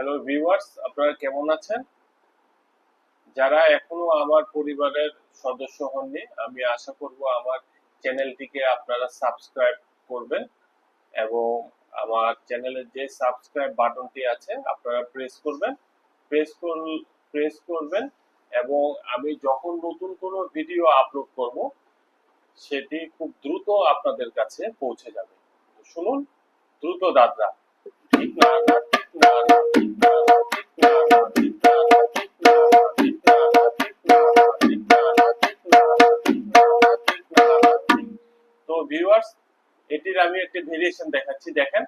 Hello viewers, আপনারা কেমন আছেন? যারা এখনো আমার পরিবারের সদস্য হননি, আমি আশা করব আমার চ্যানেলটিকে আপনারা সাবস্ক্রাইব করবেন এবং আমার চ্যানেলের যে সাবস্ক্রাইব বাটনটি আছে আপনারা প্রেস প্রেস করবেন এবং আমি যখন নতুন কোনো ভিডিও আপলোড করব সেটি খুব দ্রুত আপনাদের কাছে পৌঁছে যাবে। শুনুন, দ্রুত দাদরা। ঠিক না না, ঠিক না না, ঠিক না না, ঠিক না না, ঠিক না না, ঠিক না না, ঠিক না না, ঠিক না না, ঠিক না না, ঠিক না না, ঠিক না না, ঠিক না না, ঠিক। তো ভিউয়ার্স, এটির আমি একটা ভেরিয়েশন দেখাচ্ছি, দেখেন।